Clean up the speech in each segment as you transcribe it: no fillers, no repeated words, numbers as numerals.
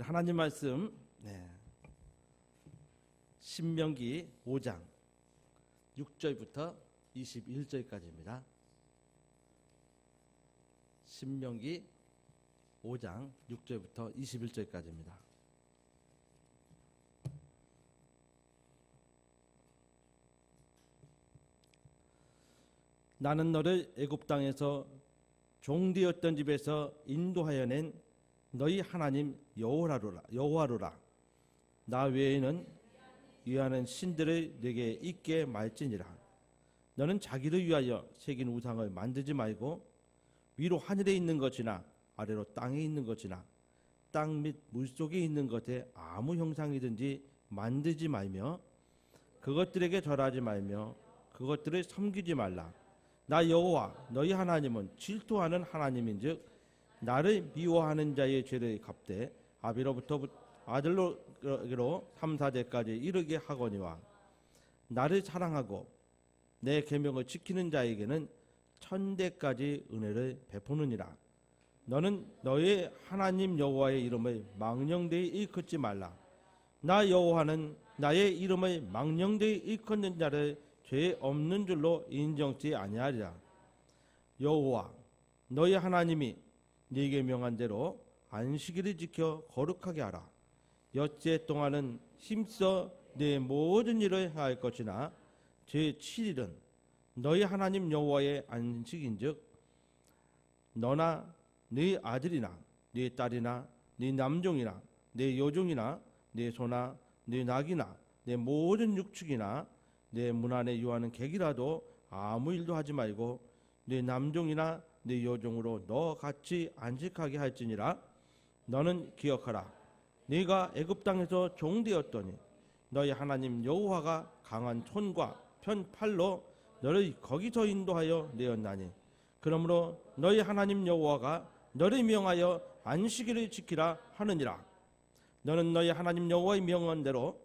하나님 말씀 신명기 5장 6절부터 21절까지입니다. 신명기 5장 6절부터 21절까지입니다. 나는 너를 애굽 땅에서 종되었던 집에서 인도하여 낸 너희 하나님 여호와로라. 나 외에는 위하는 신들을 내게 있게 말지니라. 너는 자기를 위하여 새긴 우상을 만들지 말고 위로 하늘에 있는 것이나 아래로 땅에 있는 것이나 땅 및 물속에 있는 것에 아무 형상이든지 만들지 말며 그것들에게 절하지 말며 그것들을 섬기지 말라. 나 여호와 너희 하나님은 질투하는 하나님인즉 나를 미워하는 자의 죄를 갚되 아비로부터 아들로 3, 4대까지 이르게 하거니와 나를 사랑하고 내 계명을 지키는 자에게는 1000대까지 은혜를 베푸느니라. 너는 너의 하나님 여호와의 이름을 망령되이 일컫지 말라. 나 여호와는 나의 이름을 망령되이 일컫는 자를 죄 없는 줄로 인정치 아니하리라. 여호와 너희 하나님이 네게 명한 대로 안식일을 지켜 거룩하게 하라. 엿새 동안은 힘써 내 모든 일을 행할 것이나 제7일은 너희 하나님 여호와의 안식인즉 너나 네 아들이나 네 딸이나 네 남종이나 네 여종이나 네 소나 네 낙이나 내 모든 육축이나 내 문 안에 유하는 객이라도 아무 일도 하지 말고 네 남종이나 네 여종으로 너 같이 안식하게 할지니라. 너는 기억하라. 네가 애굽 땅에서 종되었더니 너희 하나님 여호와가 강한 손과 편 팔로 너를 거기서 인도하여 내었나니 그러므로 너희 하나님 여호와가 너를 명하여 안식일을 지키라 하느니라. 너는 너희 하나님 여호와의 명한대로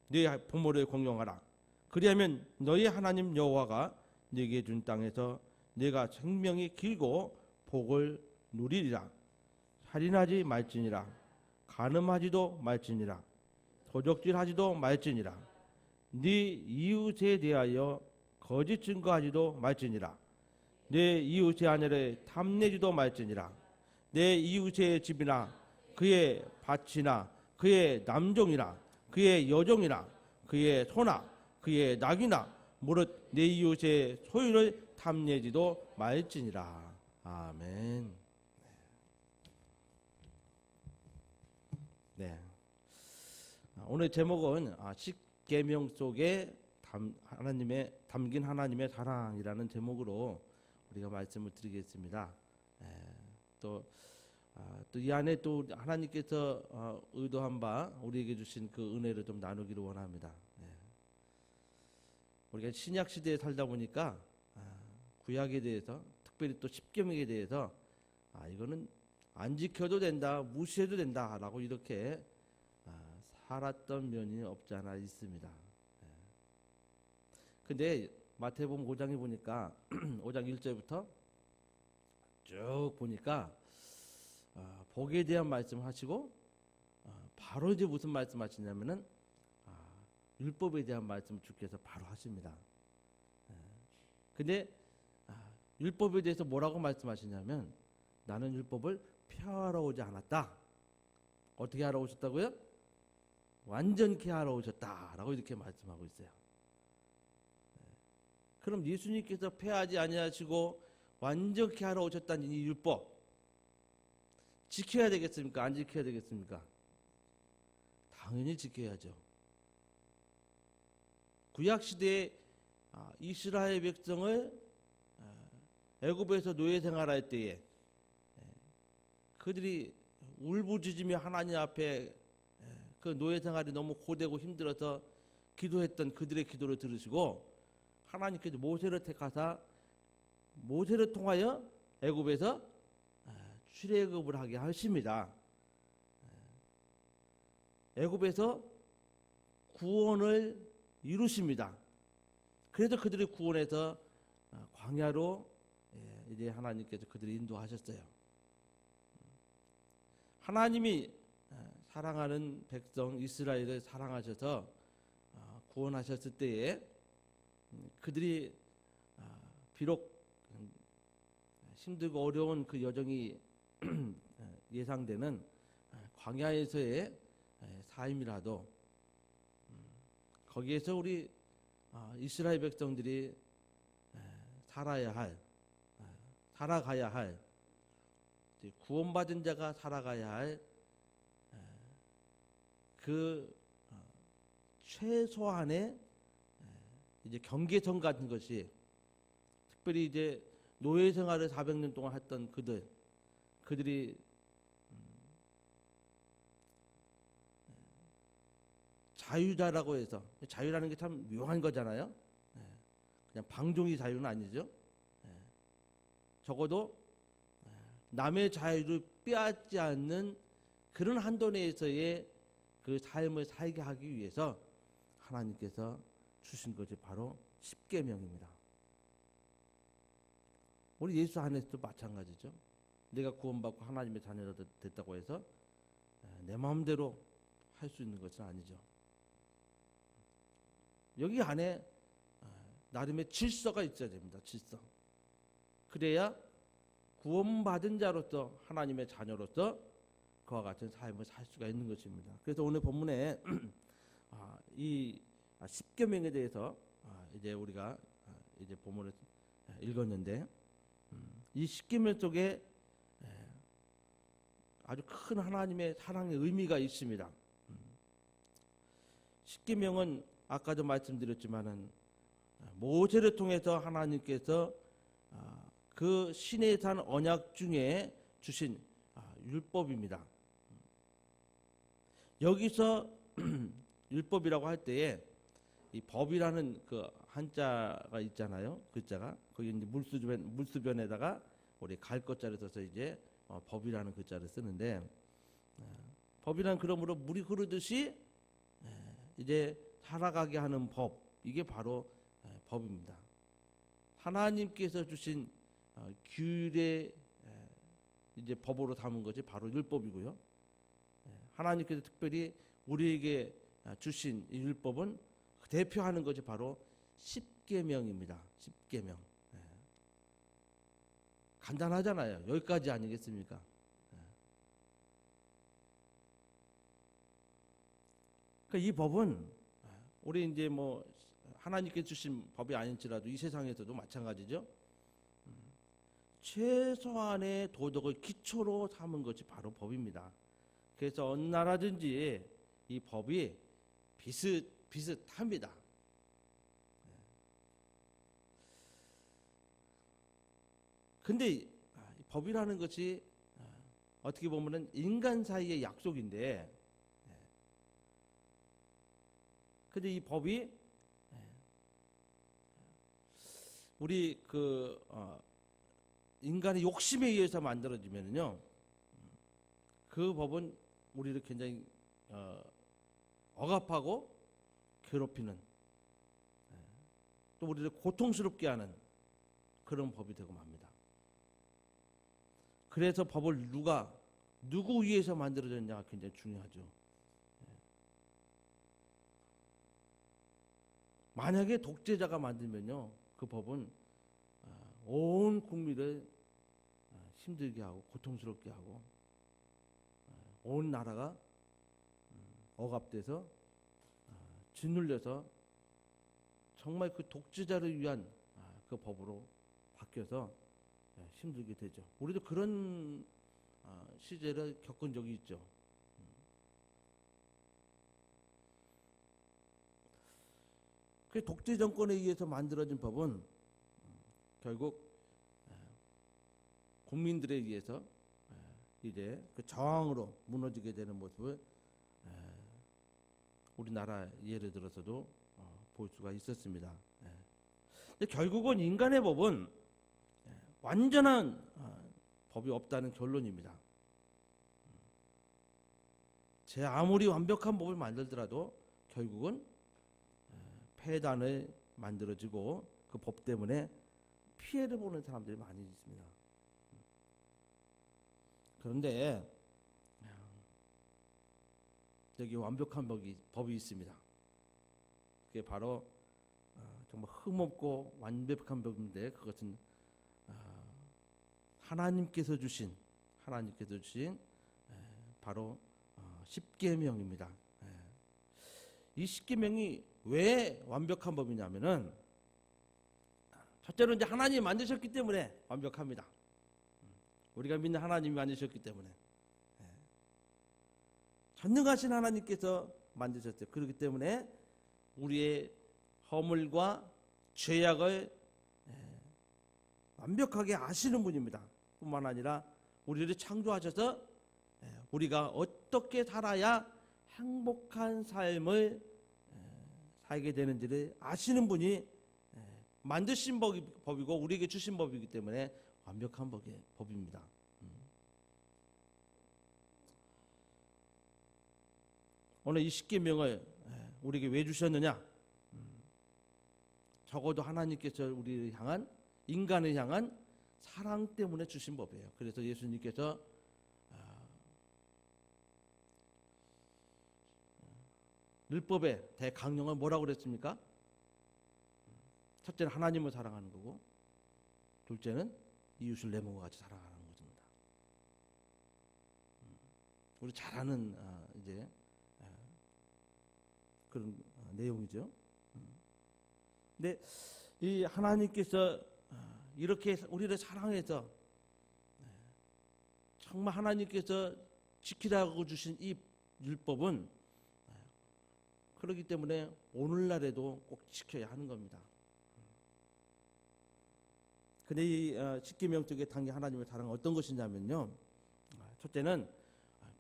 네 부모를 공경하라. 그리하면 너희 하나님 여호와가 네게 준 땅에서 네가 생명이 길고 복을 누리리라. 살인하지 말지니라. 간음하지도 말지니라. 도적질하지도 말지니라. 네 이웃에 대하여 거짓 증거하지도 말지니라. 내 이웃의 아내를 탐내지도 말지니라. 내 이웃의 집이나 그의 밭이나 그의 남종이나 그의 여종이나 그의 소나 그의 낙이나 무릇 내 이웃의 소유를 탐내지도 말지니라. 아멘. 네. 오늘 제목은 십계명 속에 담긴 하나님의 사랑이라는 제목으로 우리가 말씀을 드리겠습니다. 또 이 안에 또 하나님께서 의도한 바 우리에게 주신 그 은혜를 좀 나누기를 원합니다. 우리가 신약 시대에 살다 보니까 구약에 대해서 특별히 또 십계명에 대해서 이거는 안 지켜도 된다, 무시해도 된다라고 이렇게 살았던 면이 없지 않아 있습니다. 근데 마태복음 5장에 보니까 5장 1절부터 쭉 보니까 복에 대한 말씀하시고 바로 이제 무슨 말씀하시냐면은 율법에 대한 말씀을 주께서 바로 하십니다. 근데 율법에 대해서 뭐라고 말씀하시냐면 나는 율법을 폐하러 오지 않았다. 어떻게 하러 오셨다고요? 완전케 하러 오셨다라고 이렇게 말씀하고 있어요. 그럼 예수님께서 폐하지 아니하시고 완전케 하러 오셨다는 이 율법 지켜야 되겠습니까? 안 지켜야 되겠습니까? 당연히 지켜야죠. 구약시대에 이스라엘 백성을 애굽에서 노예 생활할 때에 그들이 울부짖으며 하나님 앞에 그 노예 생활이 너무 고되고 힘들어서 기도했던 그들의 기도를 들으시고 하나님께서 모세를 택하사 모세를 통하여 애굽에서 출애굽을 하게 하십니다. 애굽에서 구원을 이루십니다. 그래서 그들이 구원해서 광야로 이제 하나님께서 그들을 인도하셨어요. 하나님이 사랑하는 백성 이스라엘을 사랑하셔서 구원하셨을 때에 그들이 비록 힘들고 어려운 그 여정이 예상되는 광야에서의 삶이라도 거기에서 우리 이스라엘 백성들이 살아가야 할 구원받은 자가 살아가야 할 그 최소한의 이제 경계선 같은 것이, 특별히 이제 노예 생활을 400년 동안 했던 그들이 자유자라고 해서, 자유라는 게 참 묘한 거잖아요. 그냥 방종이 자유는 아니죠. 적어도 남의 자유를 빼앗지 않는 그런 한도 내에서의 그 삶을 살게 하기 위해서 하나님께서 주신 것이 바로 십계명입니다. 우리 예수 안에서도 마찬가지죠. 내가 구원받고 하나님의 자녀가 됐다고 해서 내 마음대로 할 수 있는 것은 아니죠. 여기 안에 나름의 질서가 있어야 됩니다. 질서. 그래야 구원받은 자로서, 하나님의 자녀로서 그와 같은 삶을 살 수가 있는 것입니다. 그래서 오늘 본문에 이 십계명에 대해서 이제 우리가 이제 본문을 읽었는데, 이 십계명 속에 아주 큰 하나님의 사랑의 의미가 있습니다. 십계명은 아까도 말씀드렸지만은 모세를 통해서 하나님께서 그 신의 산 언약 중에 주신 율법입니다. 여기서 율법이라고 할 때에 이 법이라는 그 한자가 있잖아요. 글자가 거기 이제 물수변에다가 우리 갈 것자를 써서 이제 법이라는 글자를 쓰는데, 법이란 그러므로 물이 흐르듯이 이제 살아가게 하는 법, 이게 바로 법입니다. 하나님께서 주신 규율의 이제 법으로 담은 것이 바로 율법이고요. 하나님께서 특별히 우리에게 주신 이 율법은 대표하는 것이 바로 십계명입니다. 십계명. 간단하잖아요. 여기까지 아니겠습니까? 그러니까 이 법은 우리 이제 뭐 하나님께 주신 법이 아닐지라도 이 세상에서도 마찬가지죠. 최소한의 도덕을 기초로 삼은 것이 바로 법입니다. 그래서 어느 나라든지 이 법이 비슷합니다. 근데 법이라는 것이 어떻게 보면은 인간 사이의 약속인데, 근데 이 법이 우리 그 인간의 욕심에 의해서 만들어지면요, 그 법은 우리를 굉장히 억압하고 괴롭히는, 또 우리를 고통스럽게 하는 그런 법이 되고 맙니다. 그래서 법을 누구 위해서 만들어졌냐가 굉장히 중요하죠. 만약에 독재자가 만들면요, 그 법은 온 국민을 힘들게 하고 고통스럽게 하고 온 나라가 억압돼서 짓눌려서 정말 그 독재자를 위한 그 법으로 바뀌어서 힘들게 되죠. 우리도 그런 시절을 겪은 적이 있죠. 그 독재 정권에 의해서 만들어진 법은 결국 국민들에 의해서 이제 그 저항으로 무너지게 되는 모습을 우리나라 예를 들어서도 볼 수가 있었습니다. 근데 결국은 인간의 법은 완전한 법이 없다는 결론입니다. 제 아무리 완벽한 법을 만들더라도 결국은 폐단을 만들어지고 그 법 때문에 피해를 보는 사람들이 많이 있습니다. 그런데 여기 완벽한 법이 있습니다. 그게 바로 정말 흠없고 완벽한 법인데, 그것은 하나님께서 주신 바로 십계명입니다. 이 십계명이 왜 완벽한 법이냐면은, 첫째로 이제 하나님이 만드셨기 때문에 완벽합니다. 우리가 믿는 하나님이 만드셨기 때문에, 전능하신 하나님께서 만드셨어요. 그렇기 때문에 우리의 허물과 죄악을 완벽하게 아시는 분입니다. 뿐만 아니라 우리를 창조하셔서 우리가 어떻게 살아야 행복한 삶을 살게 되는지를 아시는 분이 만드신 법이고 우리에게 주신 법이기 때문에 완벽한 법입니다. 오늘 이 십계명을 우리에게 왜 주셨느냐? 적어도 하나님께서 우리를 향한, 인간을 향한 사랑 때문에 주신 법이에요. 그래서 예수님께서 율법의 대강령을 뭐라고 그랬습니까? 첫째는 하나님을 사랑하는 거고, 둘째는 이웃을 내 몸과 같이 사랑하는 것입니다. 우리 잘 아는 이제 그런 내용이죠. 근데 이 하나님께서 이렇게 우리를 사랑해서 정말 하나님께서 지키라고 주신 이 율법은, 그렇기 때문에 오늘날에도 꼭 지켜야 하는 겁니다. 근데 이 십계명 쪽에 담긴 하나님의 사랑은 어떤 것이냐면요, 첫째는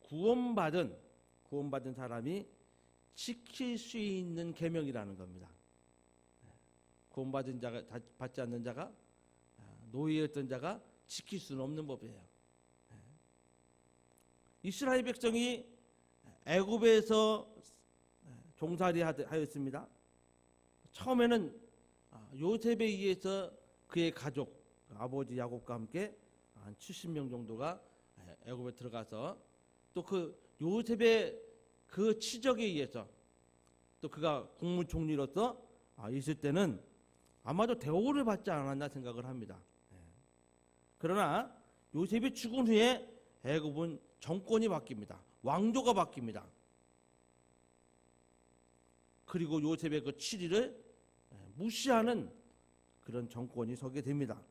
구원받은 사람이 지킬 수 있는 계명이라는 겁니다. 구원받은 자가, 받지 않는 자가, 노예였던 자가 지킬 수는 없는 법이에요. 이스라엘 백성이 애굽에서 종살이 하였습니다. 처음에는 요셉에 의해서 그의 가족, 아버지 야곱과 함께 한 70명 정도가 애굽에 들어가서, 또 그 요셉의 그 치적에 의해서, 또 그가 국무총리로서 있을 때는 아마도 대우를 받지 않았나 생각을 합니다. 그러나 요셉이 죽은 후에 애굽은 정권이 바뀝니다. 왕조가 바뀝니다. 그리고 요셉의 그 치리를 무시하는 그런 정권이 서게 됩니다.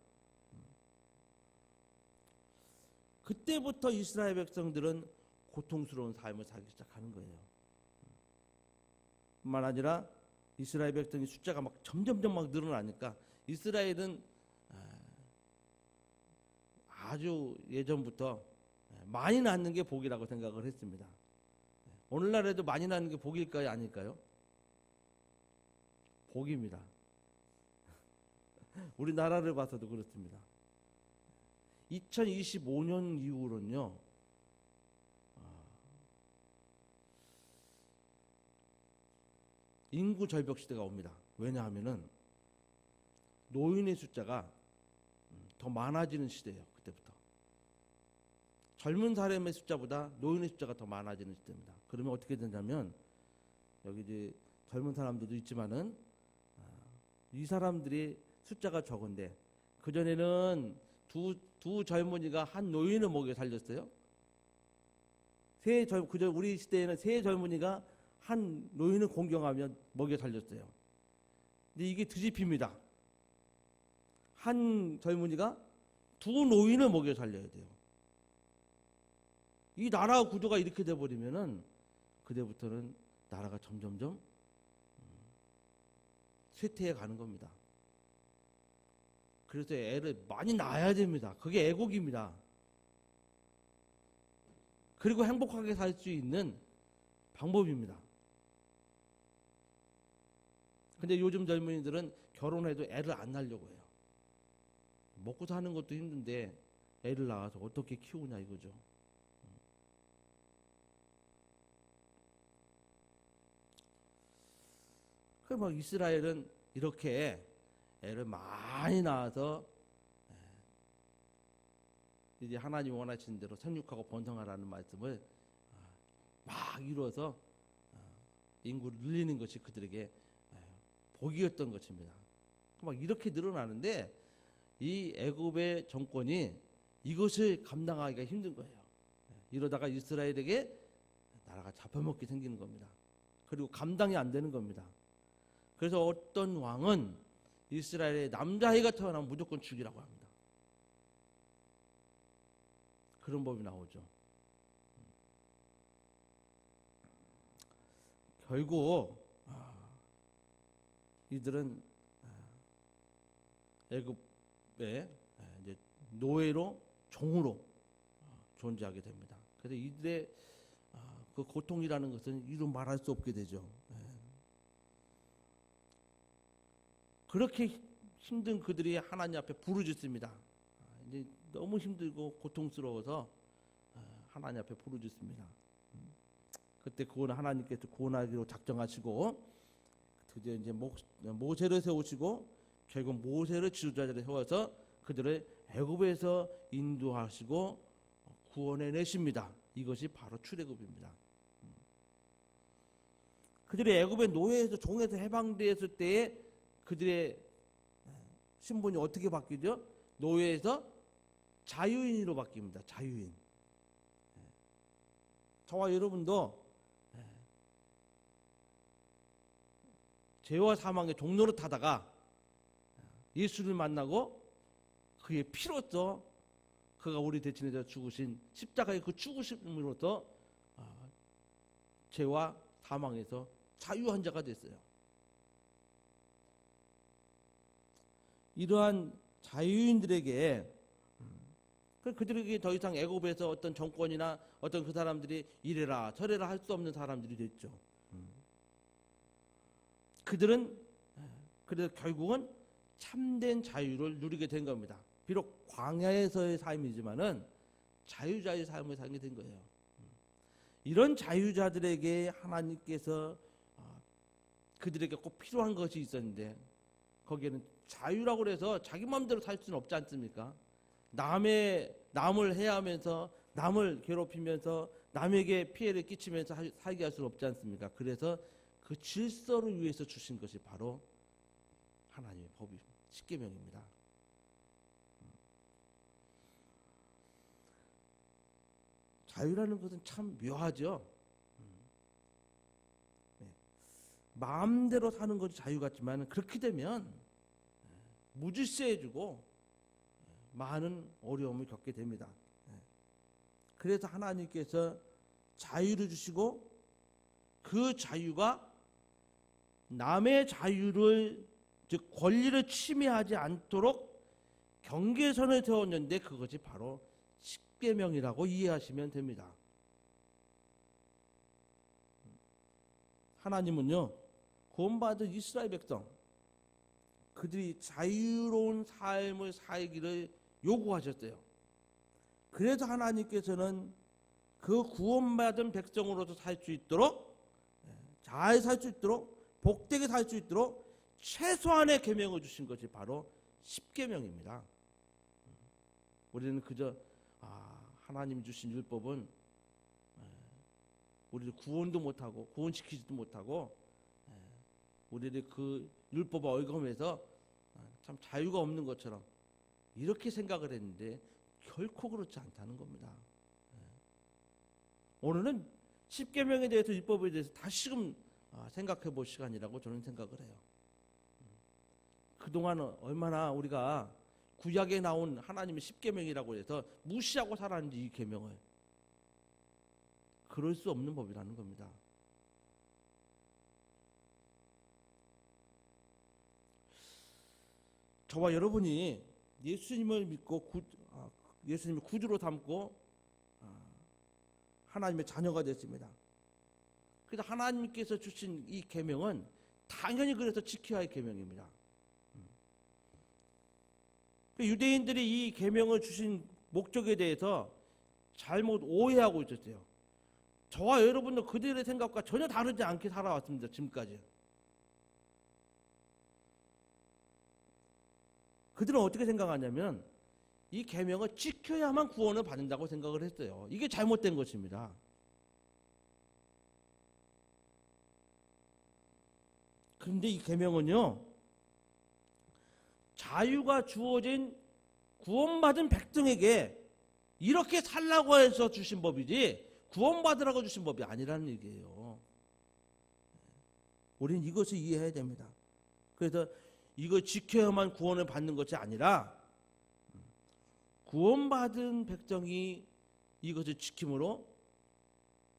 그때부터 이스라엘 백성들은 고통스러운 삶을 살기 시작하는 거예요. 뿐만 아니라 이스라엘 백성의 숫자가 막 점점점 막 늘어나니까, 이스라엘은 아주 예전부터 많이 낳는 게 복이라고 생각을 했습니다. 오늘날에도 많이 낳는 게 복일까요, 아닐까요? 복입니다. 우리나라를 봐서도 그렇습니다. 2025년 이후로는요, 인구 절벽 시대가 옵니다. 왜냐하면은 노인의 숫자가 더 많아지는 시대예요. 그때부터 젊은 사람의 숫자보다 노인의 숫자가 더 많아지는 시대입니다. 그러면 어떻게 되냐면, 여기 이제 젊은 사람들도 있지만은 이 사람들이 숫자가 적은데, 그 전에는 두 젊은이가 한 노인을 먹여 살렸어요. 그저 우리 시대에는 세 젊은이가 한 노인을 공경하면 먹여 살렸어요. 근데 이게 뒤집힙니다. 한 젊은이가 두 노인을 먹여 살려야 돼요. 이 나라 구조가 이렇게 돼버리면은 그때부터는 나라가 점점점 쇠퇴해 가는 겁니다. 그래서 애를 많이 낳아야 됩니다. 그게 애국입니다. 그리고 행복하게 살 수 있는 방법입니다. 근데 요즘 젊은이들은 결혼해도 애를 안 낳으려고 해요. 먹고 사는 것도 힘든데 애를 낳아서 어떻게 키우냐 이거죠. 그럼 막 이스라엘은 이렇게 애를 많이 낳아서 이제 하나님 원하시는 대로 생육하고 번성하라는 말씀을 막 이루어서 인구를 늘리는 것이 그들에게 복이었던 것입니다. 막 이렇게 늘어나는데 이 애굽의 정권이 이것을 감당하기가 힘든 거예요. 이러다가 이스라엘에게 나라가 잡혀먹게 생기는 겁니다. 그리고 감당이 안 되는 겁니다. 그래서 어떤 왕은 이스라엘에 남자아이가 태어나면 무조건 죽이라고 합니다. 그런 법이 나오죠. 결국 이들은 애굽의 이제 노예로 종으로 존재하게 됩니다. 그래서 이들의 그 고통이라는 것은 이루 말할 수 없게 되죠. 그렇게 힘든 그들이 하나님 앞에 부르짖습니다. 이제 너무 힘들고 고통스러워서 하나님 앞에 부르짖습니다. 그때 그거는 하나님께서 구원하기로 작정하시고 드디어 이제 모세를 세우시고 결국 모세를 지도자로 세워서 그들을 애굽에서 인도하시고 구원해 내십니다. 이것이 바로 출애굽입니다. 그들이 애굽의 노예에서 종에서 해방되었을 때에 그들의 신분이 어떻게 바뀌죠? 노예에서 자유인으로 바뀝니다. 자유인. 저와 여러분도 죄와 사망의 종로를 타다가 예수를 만나고 그의 피로써 그가 우리 대신해서 죽으신 십자가의 그 죽으심으로써 죄와 사망에서 자유한 자가 됐어요. 이러한 자유인들에게 그들에게 더 이상 애굽에서 어떤 정권이나 어떤 그 사람들이 이래라 저래라 할 수 없는 사람들이 됐죠. 그들은 그래서 결국은 참된 자유를 누리게 된 겁니다. 비록 광야에서의 삶이지만은 자유자의 삶을 살게 된 거예요. 이런 자유자들에게 하나님께서 그들에게 꼭 필요한 것이 있었는데 거기에는 자유라고 해서 자기 마음대로 살 수는 없지 않습니까? 남을 해하면서 남을 괴롭히면서 남에게 피해를 끼치면서 살게 할 수는 없지 않습니까? 그래서 그 질서를 위해서 주신 것이 바로 하나님의 법이 십계명입니다. 자유라는 것은 참 묘하죠. 마음대로 사는 것이 자유 같지만 그렇게 되면 무질서해지고 많은 어려움을 겪게 됩니다. 그래서 하나님께서 자유를 주시고 그 자유가 남의 자유를 즉 권리를 침해하지 않도록 경계선을 세웠는데 그것이 바로 십계명이라고 이해하시면 됩니다. 하나님은요 구원받은 이스라엘 백성 그들이 자유로운 삶을 살기를 요구하셨어요. 그래서 하나님께서는 그 구원받은 백성으로서 살 수 있도록 잘 살 수 있도록 복되게 살 수 있도록 최소한의 계명을 주신 것이 바로 십계명입니다. 우리는 그저 하나님이 주신 율법은 우리를 구원도 못하고 구원시키지도 못하고 우리를 그 율법을 어기면서 참 자유가 없는 것처럼 이렇게 생각을 했는데 결코 그렇지 않다는 겁니다. 오늘은 십계명에 대해서 율법에 대해서 다시금 생각해 볼 시간이라고 저는 생각을 해요. 그동안 얼마나 우리가 구약에 나온 하나님의 십계명이라고 해서 무시하고 살았는지 이 계명을 그럴 수 없는 법이라는 겁니다. 저와 여러분이 예수님을 믿고 예수님을 구주로 삼고 하나님의 자녀가 됐습니다. 그래서 하나님께서 주신 이 계명은 당연히 그래서 지켜야 할 계명입니다. 유대인들이 이 계명을 주신 목적에 대해서 잘못 오해하고 있었어요. 저와 여러분도 그들의 생각과 전혀 다르지 않게 살아왔습니다. 지금까지. 그들은 어떻게 생각하냐면 이 계명을 지켜야만 구원을 받는다고 생각을 했어요. 이게 잘못된 것입니다. 그런데 이 계명은요, 자유가 주어진 구원받은 백성에게 이렇게 살라고 해서 주신 법이지 구원받으라고 주신 법이 아니라는 얘기예요. 우리는 이것을 이해해야 됩니다. 그래서 이거 지켜야만 구원을 받는 것이 아니라 구원받은 백성이 이것을 지킴으로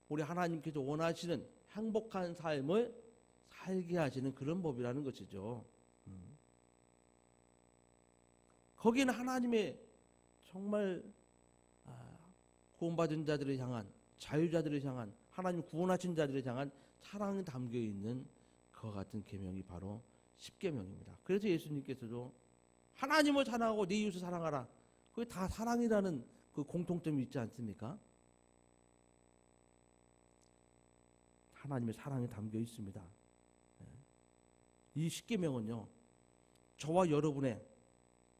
우리 하나님께서 원하시는 행복한 삶을 살게 하시는 그런 법이라는 것이죠. 거기는 하나님의 정말 구원받은 자들을 향한, 자유자들을 향한, 하나님 구원하신 자들을 향한 사랑이 담겨있는 그와 같은 계명이 바로 십계명입니다. 그래서 예수님께서도 하나님을 사랑하고 네 이웃을 사랑하라, 그게 다 사랑이라는 그 공통점이 있지 않습니까? 하나님의 사랑이 담겨 있습니다. 이 십계명은요, 저와 여러분의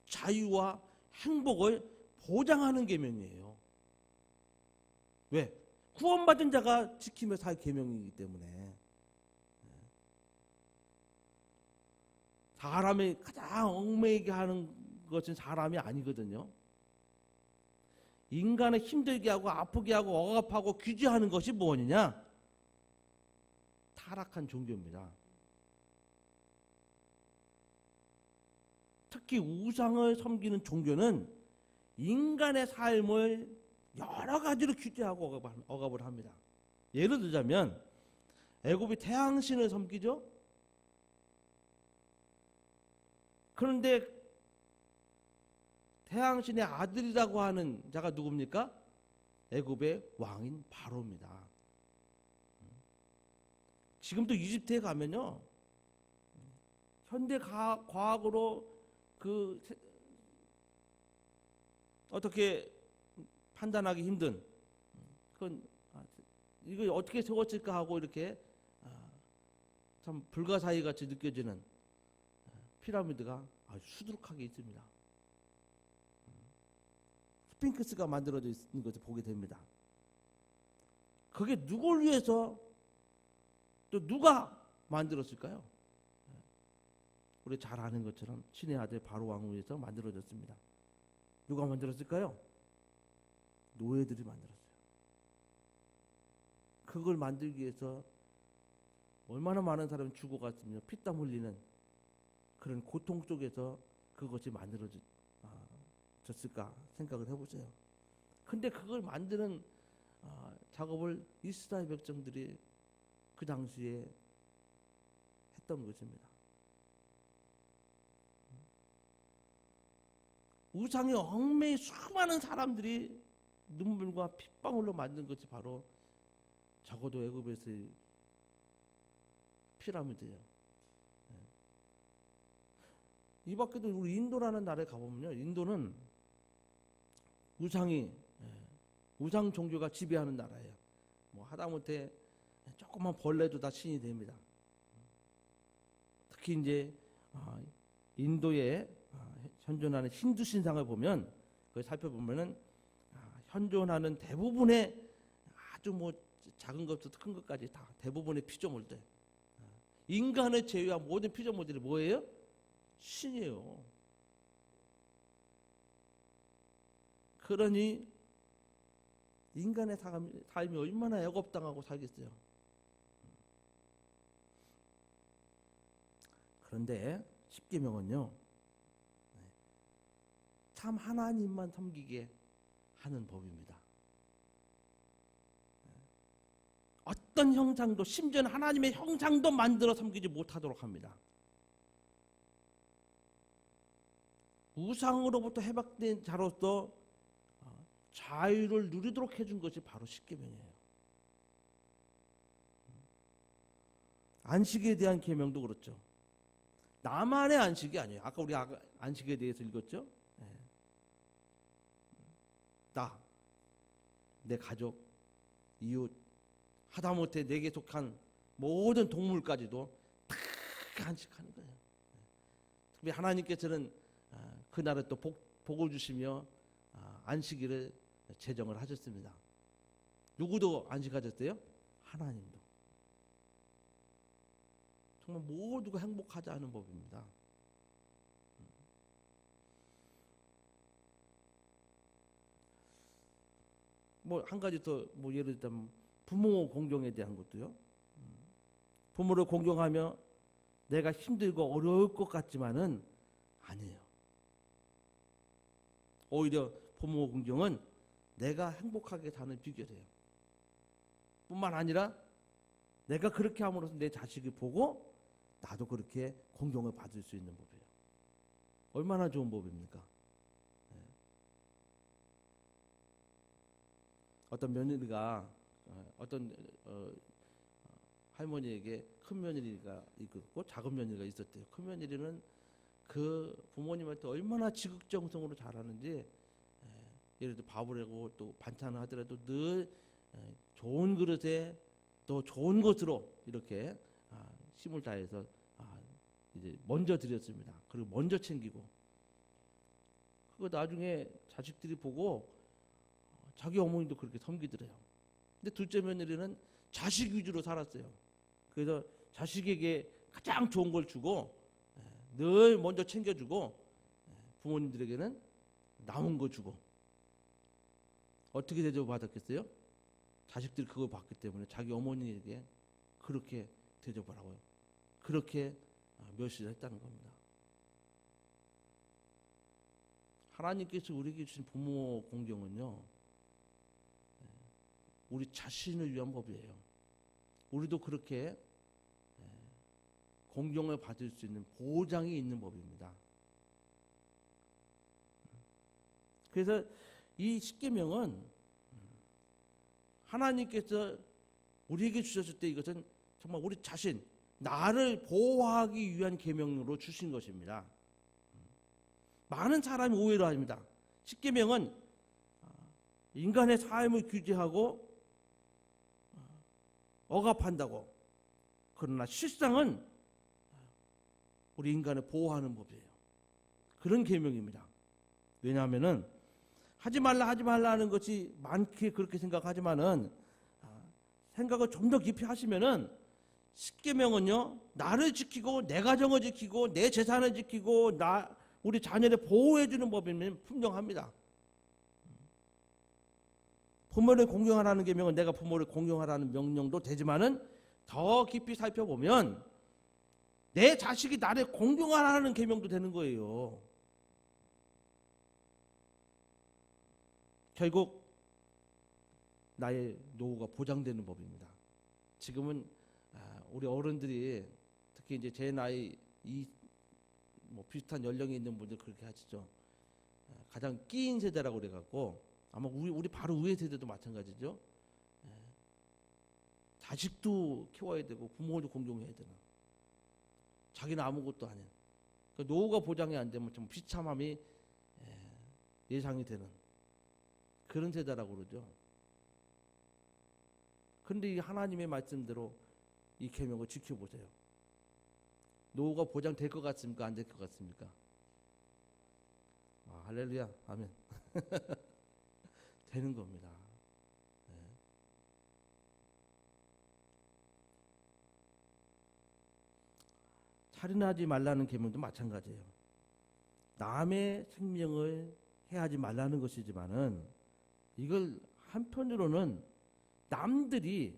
자유와 행복을 보장하는 계명이에요. 왜? 구원받은 자가 지키며 살 계명이기 때문에. 사람이 가장 얽매이게 하는 것은 사람이 아니거든요. 인간을 힘들게 하고 아프게 하고 억압하고 규제하는 것이 무엇이냐? 타락한 종교입니다. 특히 우상을 섬기는 종교는 인간의 삶을 여러 가지로 규제하고 억압을 합니다. 예를 들자면 애굽이 태양신을 섬기죠. 그런데 태양신의 아들이라고 하는 자가 누굽니까? 애굽의 왕인 바로입니다. 지금도 이집트에 가면요, 현대 과학으로 어떻게 판단하기 힘든, 그건 이거 어떻게 세웠을까 하고 이렇게 참 불가사의 같이 느껴지는 피라미드가 아주 수두룩하게 있습니다. 스핑크스가 만들어져 있는 것을 보게 됩니다. 그게 누굴 위해서 또 누가 만들었을까요? 우리 잘 아는 것처럼 신의 아들 바로 왕을 위해서 만들어졌습니다. 누가 만들었을까요? 노예들이 만들었어요. 그걸 만들기 위해서 얼마나 많은 사람이 죽어갔으며 피땀 흘리는 그런 고통 속에서 그것이 만들어졌을까 생각을 해보세요. 근데 그걸 만드는 작업을 이스라엘 백성들이 그 당시에 했던 것입니다. 우상에 얽매인 수많은 사람들이 눈물과 핏방울로 만든 것이 바로 적어도 애굽에서의 피라미드예요. 이 밖에도 우리 인도라는 나라에 가보면요, 인도는 우상 종교가 지배하는 나라예요. 뭐 하다못해 조그만 벌레도 다 신이 됩니다. 특히 이제 인도에 현존하는 힌두 신상을 보면, 그걸 살펴보면은 현존하는 대부분의 아주 뭐 작은 것부터 큰 것까지 다 대부분의 피조물들, 인간을 제외한 모든 피조물들이 뭐예요? 신이에요. 그러니 인간의 삶이 얼마나 억압당하고 살겠어요. 그런데 십계명은요, 참 하나님만 섬기게 하는 법입니다. 어떤 형상도, 심지어는 하나님의 형상도 만들어 섬기지 못하도록 합니다. 우상으로부터 해박된 자로서 자유를 누리도록 해준 것이 바로 십계명이에요. 안식에 대한 계명도 그렇죠. 나만의 안식이 아니에요. 아까 우리 안식에 대해서 읽었죠. 나, 내 가족, 이웃, 하다못해 내게 속한 모든 동물까지도 다 안식하는 거예요. 특히 하나님께서는 그날에 또 복을 주시며 안식일을 제정을 하셨습니다. 누구도 안식하셨어요? 하나님도. 정말 그러면 모두가 행복하자는 법입니다. 뭐 한 가지 더 뭐 예를 들면 부모 공경에 대한 것도요. 부모를 공경하며 내가 힘들고 어려울 것 같지만은 아니에요. 오히려 부모 공경은 내가 행복하게 사는 비결이에요. 뿐만 아니라 내가 그렇게 함으로써 내 자식이 보고 나도 그렇게 공경을 받을 수 있는 법이에요. 얼마나 좋은 법입니까? 어떤 며느리가 어떤 할머니에게 큰 며느리가 있고 작은 며느리가 있었대요. 큰 며느리는 그 부모님한테 얼마나 지극정성으로 잘하는지, 예를 들어 밥을 하고 또 반찬을 하더라도 늘 좋은 그릇에 또 좋은 것으로 이렇게 힘을 다해서 이제 먼저 드렸습니다. 그리고 먼저 챙기고, 그거 나중에 자식들이 보고 자기 어머니도 그렇게 섬기더래요. 근데 둘째 며느리는 자식 위주로 살았어요. 그래서 자식에게 가장 좋은 걸 주고 늘 먼저 챙겨주고 부모님들에게는 남은 거 주고. 어떻게 대접받았겠어요? 자식들이 그걸 봤기 때문에 자기 어머니에게 그렇게 대접하라고요. 그렇게 멸시를 했다는 겁니다. 하나님께서 우리에게 주신 부모 공경은요, 우리 자신을 위한 법이에요. 우리도 그렇게 공경을 받을 수 있는 보장이 있는 법입니다. 그래서 이 십계명은 하나님께서 우리에게 주셨을 때 이것은 정말 우리 자신, 나를 보호하기 위한 계명으로 주신 것입니다. 많은 사람이 오해를 합니다. 십계명은 인간의 삶을 규제하고 억압한다고. 그러나 실상은 우리 인간을 보호하는 법이에요. 그런 계명입니다. 왜냐하면은 하지 말라 하는 것이 많게 그렇게 생각하지만은 생각을 좀 더 깊이 하시면은 십계명은요, 나를 지키고 내 가정을 지키고 내 재산을 지키고 우리 자녀를 보호해 주는 법이면 분명합니다. 부모를 공경하라는 계명은 내가 부모를 공경하라는 명령도 되지만은 더 깊이 살펴보면 내 자식이 나를 공경하라는 계명도 되는 거예요. 결국 나의 노후가 보장되는 법입니다. 지금은 우리 어른들이 특히 이제 제 나이 뭐 비슷한 연령에 있는 분들 그렇게 하시죠. 가장 끼인 세대라고 그래갖고 아마 우리 바로 위에 세대도 마찬가지죠. 자식도 키워야 되고 부모도 공경해야 되나. 자기는 아무것도 아닌. 그러니까 노후가 보장이 안 되면 좀 비참함이 예상이 되는 그런 세대라고 그러죠. 그런데 이 하나님의 말씀대로 이 계명을 지켜보세요. 노후가 보장될 것 같습니까? 안 될 것 같습니까? 할렐루야, 아멘. 되는 겁니다. 살인하지 말라는 계명도 마찬가지예요. 남의 생명을 해하지 말라는 것이지만은 이걸 한편으로는 남들이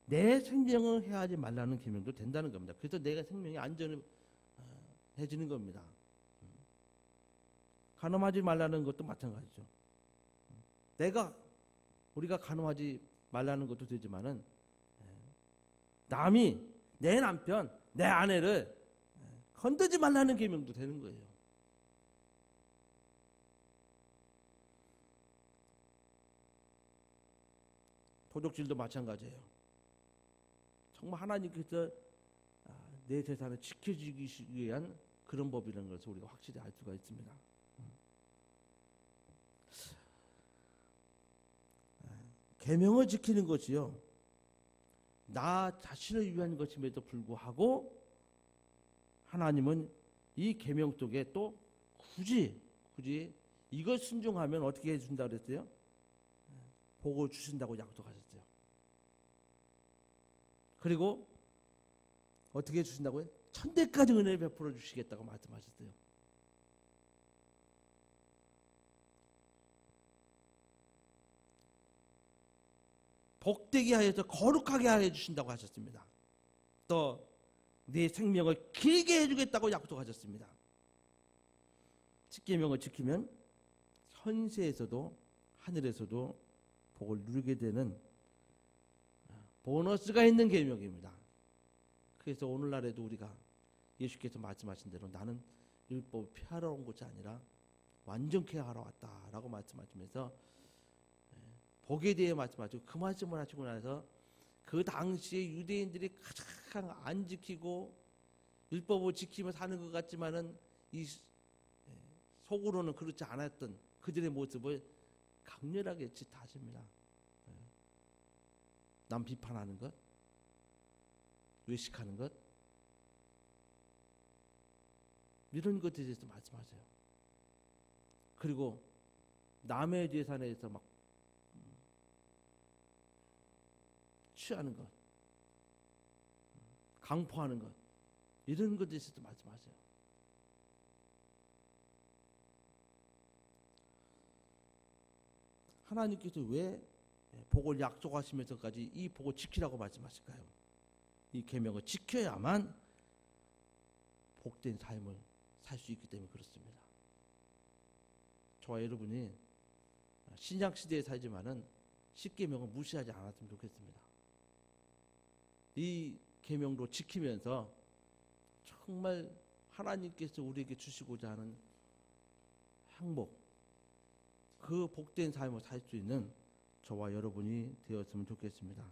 내 생명을 해하지 말라는 계명도 된다는 겁니다. 그래서 내가 생명이 안전해지는 겁니다. 간음하지 말라는 것도 마찬가지죠. 우리가 간음하지 말라는 것도 되지만은 남이 내 남편, 내 아내를 건드지 말라는 계명도 되는 거예요. 도적질도 마찬가지예요. 정말 하나님께서 내 재산을 지켜주기 위한 그런 법이라는 것을 우리가 확실히 알 수가 있습니다. 계명을 지키는 것이요, 나 자신을 위한 것임에도 불구하고 하나님은 이 계명 속에 또 굳이 이걸 순종하면 어떻게 해준다 그랬어요? 복을 주신다고 약속하셨어요. 그리고 어떻게 해주신다고요? 천대까지 은혜를 베풀어 주시겠다고 말씀하셨어요. 복되게 하여서 거룩하게 하여 주신다고 하셨습니다. 또 내 생명을 길게 해주겠다고 약속하셨습니다. 십계명을 지키면 현세에서도 하늘에서도 복을 누리게 되는 보너스가 있는 계명입니다. 그래서 오늘날에도 우리가 예수께서 말씀하신 대로 나는 율법을 폐하러 온 것이 아니라 완전케 하러 왔다라고 말씀하시면서 복에 대해 말씀하시고 그 말씀을 하시고 나서 그 당시에 유대인들이 가장 안 지키고 율법을 지키며 사는 것 같지만은 이 속으로는 그렇지 않았던 그들의 모습을 강렬하게 지탄하십니다. 남 비판하는 것, 외식하는 것, 이런 것에 대해서 말씀하세요. 그리고 남의 재산에 대해서 막 취하는 것, 강포하는 것, 이런 것에 대해서도 말씀하세요. 하나님께서 왜 복을 약속하시면서까지 이 복을 지키라고 말씀하실까요? 이 계명을 지켜야만 복된 삶을 살 수 있기 때문에 그렇습니다. 저와 여러분이 신약 시대에 살지만은 십계명을 무시하지 않았으면 좋겠습니다. 이 계명도 지키면서 정말 하나님께서 우리에게 주시고자 하는 행복, 그 복된 삶을 살 수 있는 저와 여러분이 되었으면 좋겠습니다.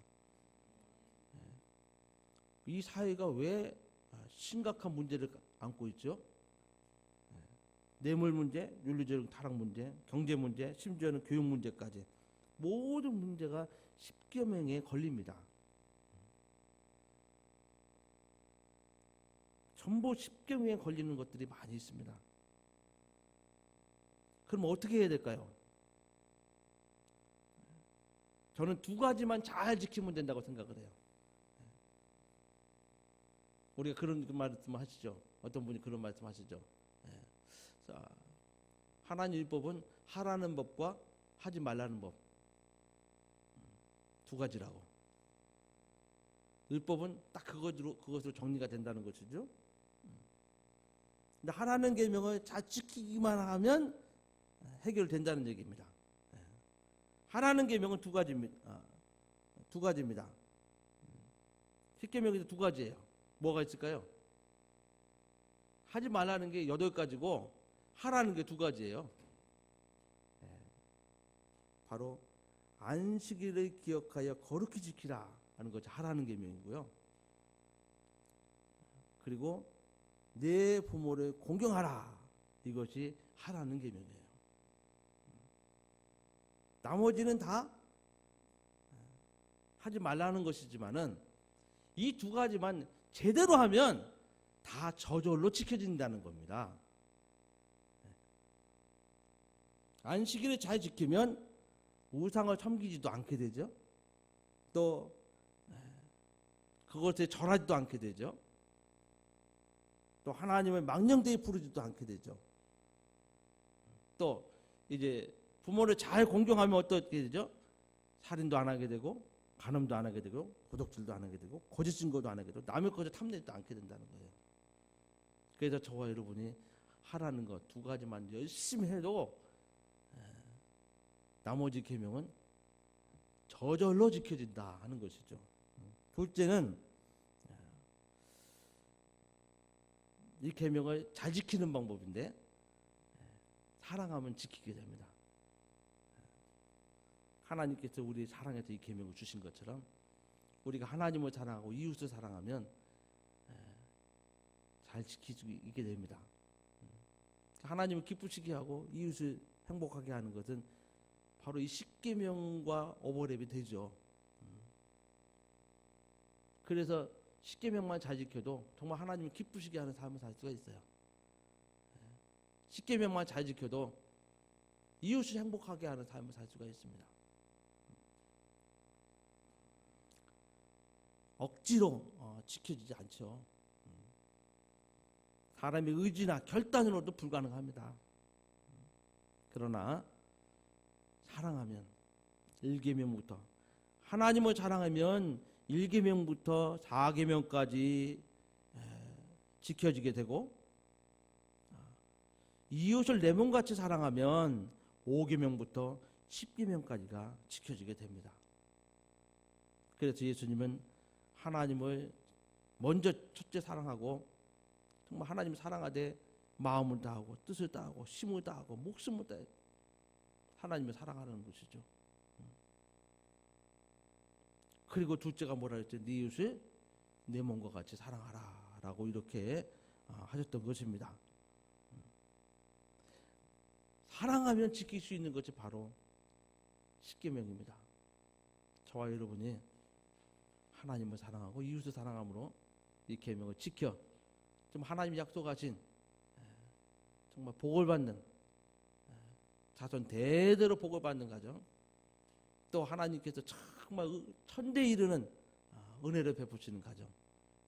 이 사회가 왜 심각한 문제를 안고 있죠? 뇌물 문제, 윤리적 타락 문제, 경제 문제, 심지어는 교육 문제까지 모든 문제가 십계명에 걸립니다. 전부 십계명에 걸리는 것들이 많이 있습니다. 그럼 어떻게 해야 될까요? 저는 두 가지만 잘 지키면 된다고 생각을 해요. 우리가 그런 말씀 하시죠. 어떤 분이 그런 말씀 하시죠. 자, 하나님 율법은 하라는 법과 하지 말라는 법, 두 가지라고. 율법은 딱 그것으로 정리가 된다는 것이죠. 근데 하라는 계명을 잘 지키기만 하면 해결된다는 얘기입니다. 하라는 계명은 두 가지입니다. 두 가지입니다. 십계명에서 두 가지예요. 뭐가 있을까요? 하지 말라는 게 8가지고 하라는 게 두 가지예요. 바로 안식일을 기억하여 거룩히 지키라 하는 것이 하라는 계명이고요. 그리고 내 부모를 공경하라, 이것이 하라는 계명이에요. 나머지는 다 하지 말라는 것이지만은 이 두 가지만 제대로 하면 다 저절로 지켜진다는 겁니다. 안식일을 잘 지키면 우상을 섬기지도 않게 되죠. 또 그것에 절하지도 않게 되죠. 또 하나님을 망령되이 부르지도 않게 되죠. 또 이제 부모를 잘 공경하면 어떻게 되죠? 살인도 안 하게 되고, 간음도 안 하게 되고, 도둑질도 안 하게 되고, 거짓 증거도 안 하게 되고, 남의 것을 탐내지도 않게 된다는 거예요. 그래서 저와 여러분이 하라는 것 두 가지만 열심히 해도 나머지 계명은 저절로 지켜진다 하는 것이죠. 둘째는 이 계명을 잘 지키는 방법인데, 사랑하면 지키게 됩니다. 하나님께서 우리 사랑해서 이 계명을 주신 것처럼 우리가 하나님을 사랑하고 이웃을 사랑하면 잘 지키게 됩니다. 하나님을 기쁘시게 하고 이웃을 행복하게 하는 것은 바로 이 십계명과 오버랩이 되죠. 그래서 십계명만 잘 지켜도 정말 하나님을 기쁘시게 하는 삶을 살 수가 있어요. 십계명만 잘 지켜도 이웃을 행복하게 하는 삶을 살 수가 있습니다. 억지로 지켜지지 않죠. 사람의 의지나 결단으로도 불가능합니다. 그러나 사랑하면 1계명부터 하나님을 사랑하면 1계명부터 4계명까지 지켜지게 되고 이웃을 내 몸같이 사랑하면 5계명부터 10계명까지가 지켜지게 됩니다. 그래서 예수님은 하나님을 먼저 첫째 사랑하고 정말 하나님을 사랑하되 마음을 다하고 뜻을 다하고 힘을 다하고 목숨을 다해 하나님을 사랑하는 것이죠. 그리고 둘째가 뭐라 했죠? 네 이웃을 내 몸과 같이 사랑하라 라고 이렇게 하셨던 것입니다. 사랑하면 지킬 수 있는 것이 바로 십계명입니다. 저와 여러분이 하나님을 사랑하고 이웃을 사랑함으로 이 계명을 지켜 좀 하나님이 약속하신 정말 복을 받는 자손 대대로 복을 받는 가정, 또 하나님께서 정말 천대에 이르는 은혜를 베푸시는 가정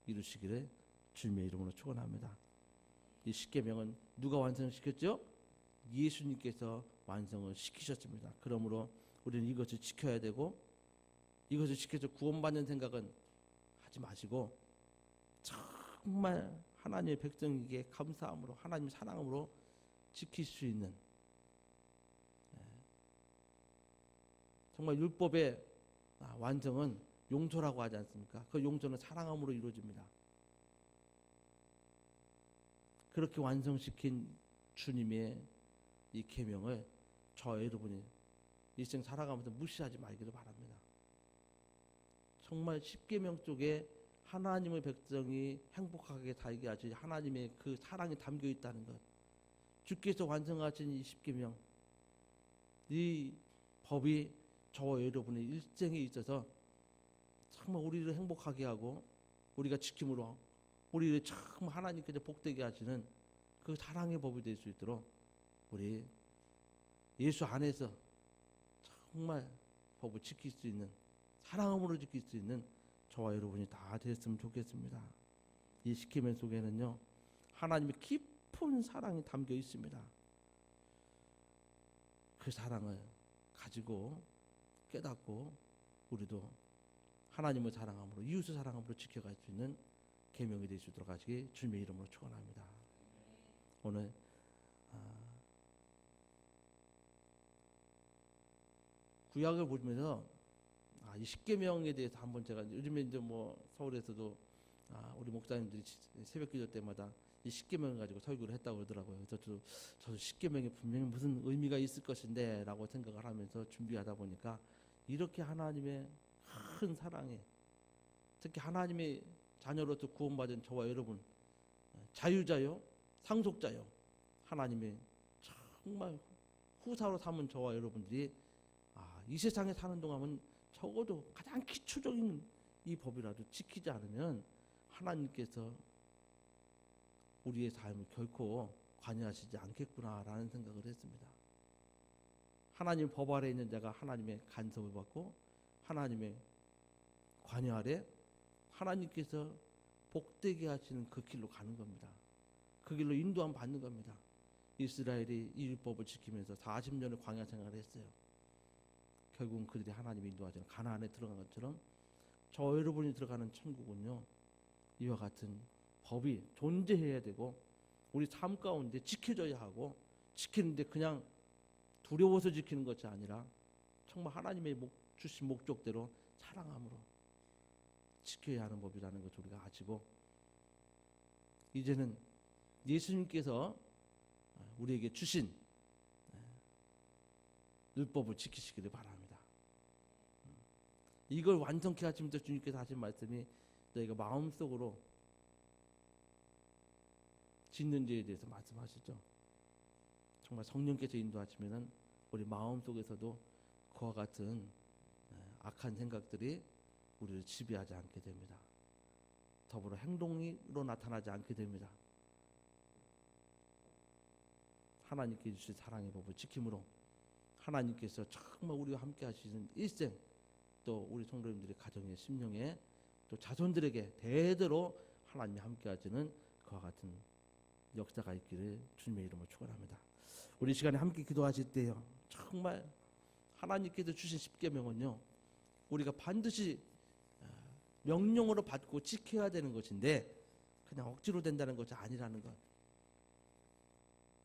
이루시기를 주님의 이름으로 축원합니다. 이 십계명은 누가 완성시켰죠? 예수님께서 완성을 시키셨습니다. 그러므로 우리는 이것을 지켜야 되고 이것을 지켜서 구원받는 생각은 하지 마시고 정말 하나님의 백성에게 감사함으로 하나님의 사랑함으로 지킬 수 있는 정말 율법의 완성은 용서라고 하지 않습니까? 그 용서는 사랑함으로 이루어집니다. 그렇게 완성시킨 주님의 이 계명을 저와 여러분이 일생 살아가면서 무시하지 말기를 바랍니다. 정말 십계명 속에 하나님의 백성이 행복하게 살게 하시 하나님의 그 사랑이 담겨 있다는 것, 주께서 완성하신 이 십계명, 이 법이 저와 여러분의 일생에 있어서 정말 우리를 행복하게 하고 우리가 지킴으로 우리를 정말 하나님께서 복되게 하시는 그 사랑의 법이 될 수 있도록 우리 예수 안에서 정말 법을 지킬 수 있는, 사랑함으로 지킬 수 있는 저와 여러분이 다 됐으면 좋겠습니다. 이 십계명 속에는요 하나님의 깊은 사랑이 담겨 있습니다. 그 사랑을 가지고 깨닫고 우리도 하나님을 사랑함으로 이웃을 사랑함으로 지켜갈 수 있는 계명이 될 수 있도록 하시기 주님의 이름으로 축원합니다. 오늘 구약을 보면서 이 십계명에 대해서 한번 제가 요즘에 이제 뭐 서울에서도 우리 목사님들이 새벽기도 때마다 이 십계명을 가지고 설교를 했다고 그러더라고요. 그래서 저도 십계명에 분명히 무슨 의미가 있을 것인데라고 생각을 하면서 준비하다 보니까 이렇게 하나님의 큰 사랑에, 특히 하나님의 자녀로서 구원받은 저와 여러분, 자유자요 상속자요 하나님의 정말 후사로 삼은 저와 여러분들이 이 세상에 사는 동안은 적어도 가장 기초적인 이 법이라도 지키지 않으면 하나님께서 우리의 삶을 결코 관여하시지 않겠구나라는 생각을 했습니다. 하나님 법 아래 있는 자가 하나님의 간섭을 받고 하나님의 관여 아래 하나님께서 복되게 하시는 그 길로 가는 겁니다. 그 길로 인도함 받는 겁니다. 이스라엘이 이 율법을 지키면서 40년을 광야 생활을 했어요. 결국은 그들이 하나님이 인도하시는 가나안에 들어간 것처럼 저 여러분이 들어가는 천국은요 이와 같은 법이 존재해야 되고 우리 삶 가운데 지켜져야 하고, 지키는데 그냥 두려워서 지키는 것이 아니라 정말 하나님의 주신 목적대로 사랑함으로 지켜야 하는 법이라는 것을 우리가 아시고, 이제는 예수님께서 우리에게 주신 율법을 지키시기를 바랍니다. 이걸 완성케 하시면서 주님께서 하신 말씀이 너희가 마음속으로 짓는 죄에 대해서 말씀하시죠. 정말 성령께서 인도하시면 우리 마음속에서도 그와 같은 악한 생각들이 우리를 지배하지 않게 됩니다. 더불어 행동으로 나타나지 않게 됩니다. 하나님께 주신 사랑의 법을 지킴으로 하나님께서 정말 우리와 함께 하시는 일생, 또 우리 성도님들의 가정의 심령에 또 자손들에게 대대로 하나님이 함께 하시는 그와 같은 역사가 있기를 주님의 이름으로 축원합니다. 우리 시간에 함께 기도하실 때요, 정말 하나님께서 주신 십계명은요, 우리가 반드시 명령으로 받고 지켜야 되는 것인데 그냥 억지로 된다는 것이 아니라는 것.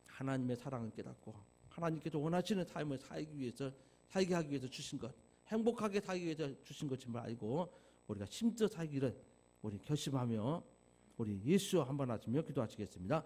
하나님의 사랑을 깨닫고 하나님께서 원하시는 삶을 살게 하기 위해서 주신 것, 행복하게 살기 위해서 주신 것임을 알고 우리가 힘써 살기를 우리 결심하며 우리 예수와 한번 하시며 기도하시겠습니다.